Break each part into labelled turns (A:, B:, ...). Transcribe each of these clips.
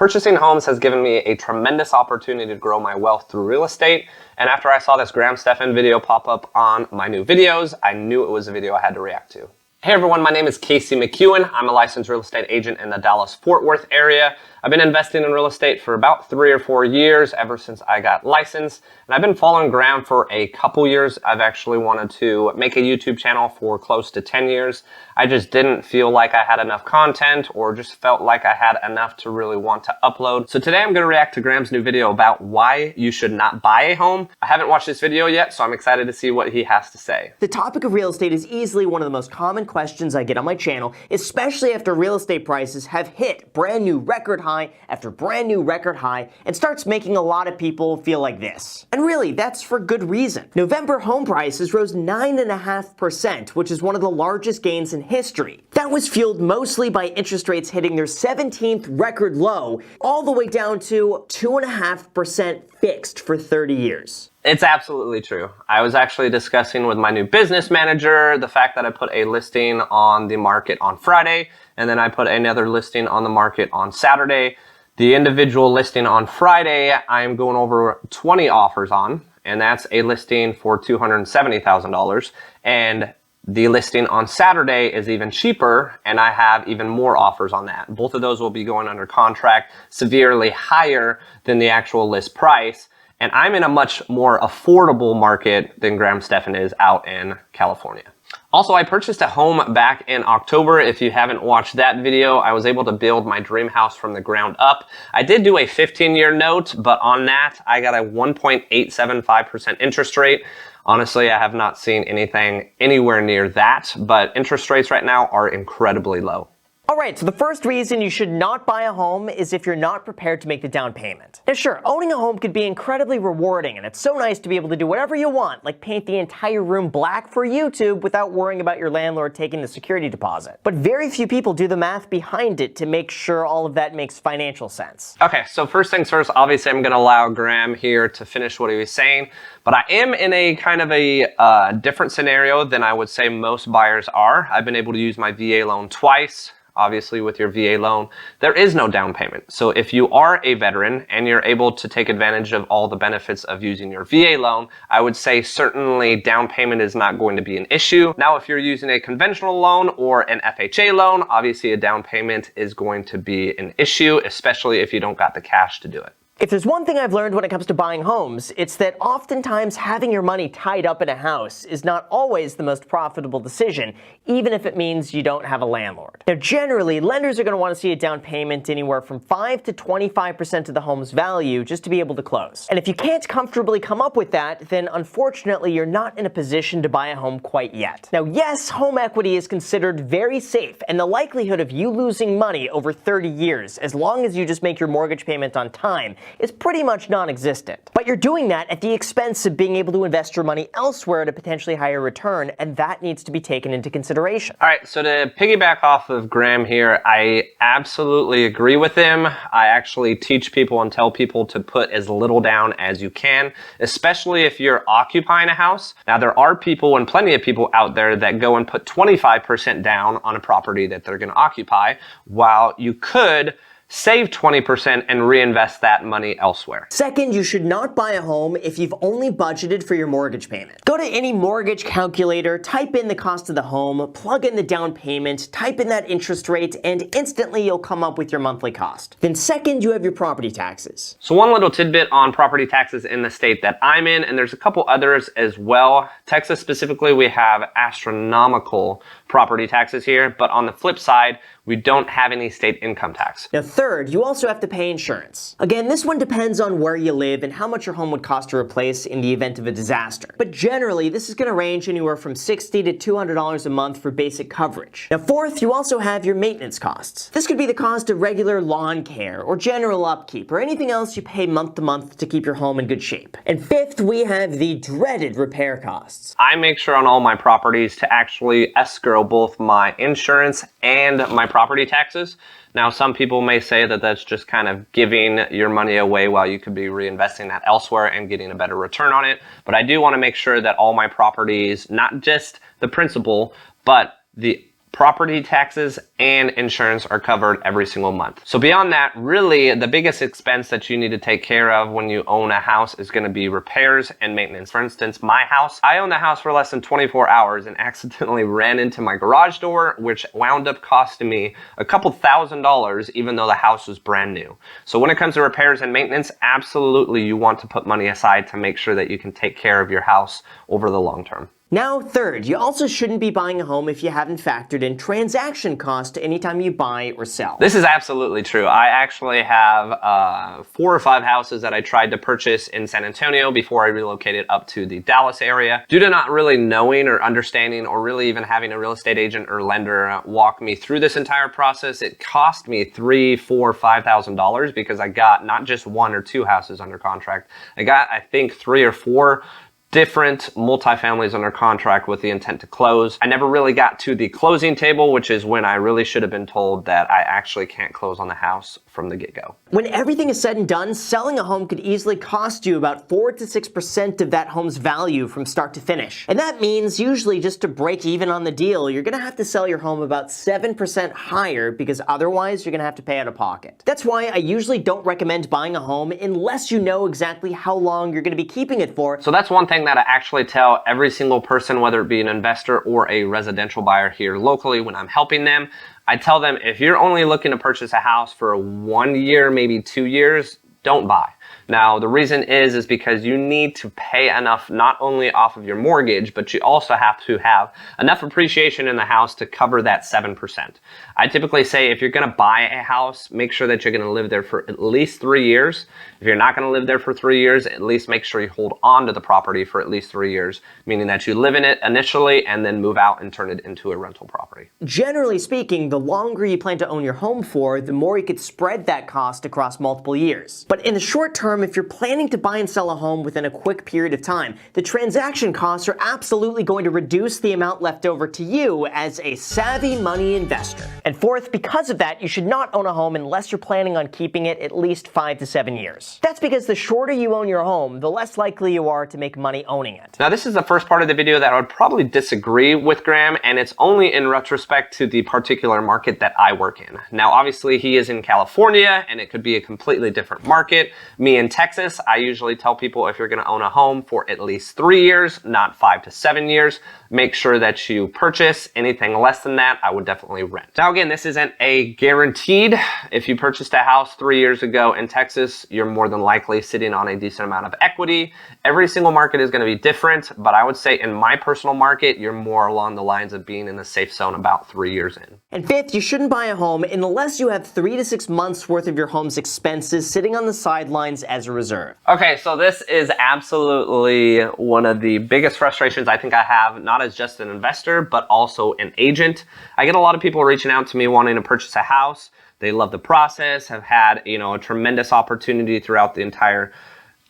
A: Purchasing homes has given me a tremendous opportunity to grow my wealth through real estate. And after I saw this Stephan video pop up on my new videos, I knew it was a video I had to react to. Hey everyone, my name is McKeown. I'm a licensed real estate agent in the Dallas-Fort Worth area. I've been investing in real estate for about 3 or 4 years, ever since I got licensed. And I've been following Graham for a couple years. I've actually wanted to make a YouTube channel for close to 10 years. I just didn't feel like I had enough content or just felt like I had enough to really want to upload. So today I'm going to react to Graham's new video about why you should not buy a home. I haven't watched this video yet, so I'm excited to see what he has to say.
B: The topic of real estate is easily one of the most common questions I get on my channel, especially after real estate prices have hit brand new record high after brand new record high, and starts making a lot of people feel like this. And really, that's for good reason. November home prices rose 9.5%, which is one of the largest gains in history. That was fueled mostly by interest rates hitting their 17th record low, all the way down to 2.5% fixed for 30 years.
A: It's absolutely true. I was actually discussing with my new business manager the fact that I put a listing on the market on Friday, and then I put another listing on the market on Saturday. The individual listing on Friday, I'm going over 20 offers on, and that's a listing for $270,000. And the listing on Saturday is even cheaper, and I have even more offers on that. Both of those will be going under contract severely higher than the actual list price. And I'm in a much more affordable market than Stephan is out in California. Also, I purchased a home back in October. If you haven't watched that video, I was able to build my dream house from the ground up. I did do a 15-year note, but on that, I got a 1.875% interest rate. Honestly, I have not seen anything anywhere near that, but interest rates right now are incredibly low.
B: Alright, so the first reason you should not buy a home is if you're not prepared to make the down payment. Now sure, owning a home could be incredibly rewarding, and it's so nice to be able to do whatever you want, like paint the entire room black for YouTube without worrying about your landlord taking the security deposit. But very few people do the math behind it to make sure all of that makes financial sense.
A: Okay, so first things first, obviously I'm going to allow Graham here to finish what he was saying, but I am in a kind of a different scenario than I would say most buyers are. I've been able to use my VA loan twice. Obviously, with your VA loan, there is no down payment. So if you are a veteran and you're able to take advantage of all the benefits of using your VA loan, I would say certainly down payment is not going to be an issue. Now, if you're using a conventional loan or an FHA loan, obviously a down payment is going to be an issue, especially if you don't got the cash to do it.
B: If there's one thing I've learned when it comes to buying homes, it's that oftentimes having your money tied up in a house is not always the most profitable decision, even if it means you don't have a landlord. Now generally, lenders are going to want to see a down payment anywhere from 5 to 25% of the home's value just to be able to close. And if you can't comfortably come up with that, then unfortunately you're not in a position to buy a home quite yet. Now yes, home equity is considered very safe, and the likelihood of you losing money over 30 years, as long as you just make your mortgage payment on time, is pretty much non-existent. But you're doing that at the expense of being able to invest your money elsewhere at a potentially higher return, and that needs to be taken into consideration.
A: All right, so to piggyback off of Graham here, I absolutely agree with him. I actually teach people and tell people to put as little down as you can, especially if you're occupying a house. Now, there are people, and plenty of people out there, that go and put 25% down on a property that they're going to occupy, while you could save 20% and reinvest that money elsewhere.
B: Second, you should not buy a home if you've only budgeted for your mortgage payment. Go to any mortgage calculator, type in the cost of the home, plug in the down payment, type in that interest rate, and instantly you'll come up with your monthly cost. Then second, you have your property taxes.
A: So one little tidbit on property taxes in the state that I'm in, and there's a couple others as well. Texas specifically, we have astronomical property taxes here, but on the flip side, we don't have any state income tax.
B: Now third, you also have to pay insurance. Again, this one depends on where you live and how much your home would cost to replace in the event of a disaster. But generally, this is going to range anywhere from $60 to $200 a month for basic coverage. Now fourth, you also have your maintenance costs. This could be the cost of regular lawn care or general upkeep or anything else you pay month to month to keep your home in good shape. And fifth, we have the dreaded repair costs.
A: I make sure on all my properties to actually escrow both my insurance and my property taxes. Now, some people may say that that's just kind of giving your money away while you could be reinvesting that elsewhere and getting a better return on it. But I do want to make sure that all my properties, not just the principal, but the property taxes, and insurance are covered every single month. So beyond that, really the biggest expense that you need to take care of when you own a house is going to be repairs and maintenance. For instance, my house, I owned the house for less than 24 hours and accidentally ran into my garage door, which wound up costing me a couple $1,000s, even though the house was brand new. So when it comes to repairs and maintenance, absolutely you want to put money aside to make sure that you can take care of your house over the long term.
B: Now, third, you also shouldn't be buying a home if you haven't factored in transaction cost anytime you buy or sell.
A: This is absolutely true. I actually have 4 or 5 houses that I tried to purchase in San Antonio before I relocated up to the Dallas area. Due to not really knowing or understanding or really even having a real estate agent or lender walk me through this entire process, it cost me $3,000, $4,000, $5,000 because I got not just 1 or 2 houses under contract. I got, I think, 3 or 4 different multifamilies under contract with the intent to close. I never really got to the closing table, which is when I really should have been told that I actually can't close on the house from the get-go.
B: When everything is said and done, selling a home could easily cost you about 4 to 6% of that home's value from start to finish. And that means usually just to break even on the deal, you're gonna have to sell your home about 7% higher because otherwise you're gonna have to pay out of pocket. That's why I usually don't recommend buying a home unless you know exactly how long you're gonna be keeping it for.
A: So that's one thing that I actually tell every single person, whether it be an investor or a residential buyer here locally when I'm helping them. I tell them, if you're only looking to purchase a house for 1 year, maybe 2 years, don't buy. Now, the reason is because you need to pay enough not only off of your mortgage, but you also have to have enough appreciation in the house to cover that 7%. I typically say if you're gonna buy a house, make sure that you're gonna live there for at least 3 years. If you're not gonna live there for 3 years, at least make sure you hold on to the property for at least 3 years, meaning that you live in it initially and then move out and turn it into a rental property.
B: Generally speaking, the longer you plan to own your home for, the more you could spread that cost across multiple years. But in the short term, if you're planning to buy and sell a home within a quick period of time, the transaction costs are absolutely going to reduce the amount left over to you as a savvy money investor. And fourth, because of that, you should not own a home unless you're planning on keeping it at least 5 to 7 years. That's because the shorter you own your home, the less likely you are to make money owning it.
A: Now, this is the first part of the video that I would probably disagree with Graham, and it's only in retrospect to the particular market that I work in. Now, obviously, he is in California, and it could be a completely different market. Me in Texas, I usually tell people if you're going to own a home for at least 3 years, not 5 to 7 years, make sure that you purchase. Anything less than that, I would definitely rent. Now, again, this isn't a guaranteed. If you purchased a house 3 years ago in Texas, you're more than likely sitting on a decent amount of equity. Every single market is going to be different, but I would say in my personal market, you're more along the lines of being in the safe zone about 3 years in.
B: And fifth, you shouldn't buy a home unless you have 3 to 6 months worth of your home's expenses sitting on the sidelines as a reserve.
A: Okay, so this is absolutely one of the biggest frustrations I think I have, not as just an investor, but also an agent. I get a lot of people reaching out to me wanting to purchase a house. They love the process, have had, a tremendous opportunity throughout the entire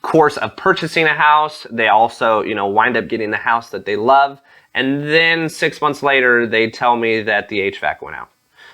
A: course of purchasing a house. They also, wind up getting the house that they love. And then 6 months later, they tell me that the HVAC went out.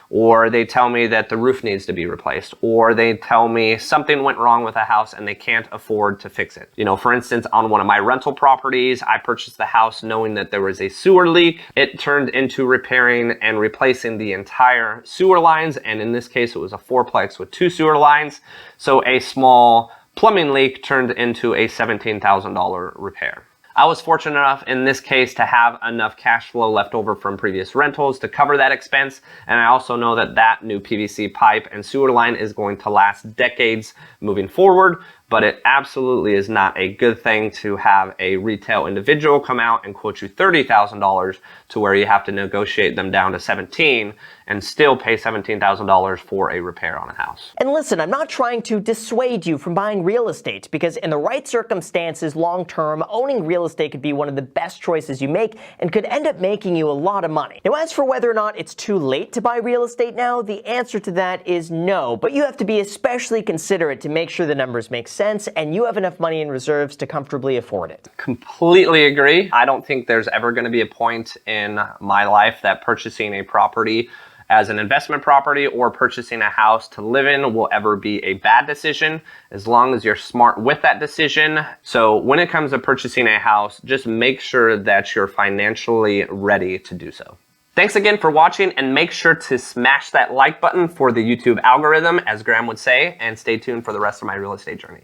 A: Or they tell me that the roof needs to be replaced, or they tell me something went wrong with a house and they can't afford to fix it. For instance, on one of my rental properties, I purchased the house knowing that there was a sewer leak. It turned into repairing and replacing the entire sewer lines, and in this case, it was a fourplex with 2 sewer lines. So a small plumbing leak turned into a $17,000 repair. I was fortunate enough in this case to have enough cash flow left over from previous rentals to cover that expense, and I also know that that new PVC pipe and sewer line is going to last decades moving forward, but it absolutely is not a good thing to have a retail individual come out and quote you $30,000 to where you have to negotiate them down to $17,000 and still pay $17,000 for a repair on a house.
B: And listen, I'm not trying to dissuade you from buying real estate, because in the right circumstances, long term, owning real estate could be one of the best choices you make and could end up making you a lot of money. Now, as for whether or not it's too late to buy real estate now, the answer to that is no, but you have to be especially considerate to make sure the numbers make sense and you have enough money in reserves to comfortably afford it.
A: Completely agree. I don't think there's ever going to be a point in my life that purchasing a property as an investment property or purchasing a house to live in will ever be a bad decision, as long as you're smart with that decision. So when it comes to purchasing a house, just make sure that you're financially ready to do so. Thanks again for watching, and make sure to smash that like button for the YouTube algorithm, as Graham would say, and stay tuned for the rest of my real estate journey.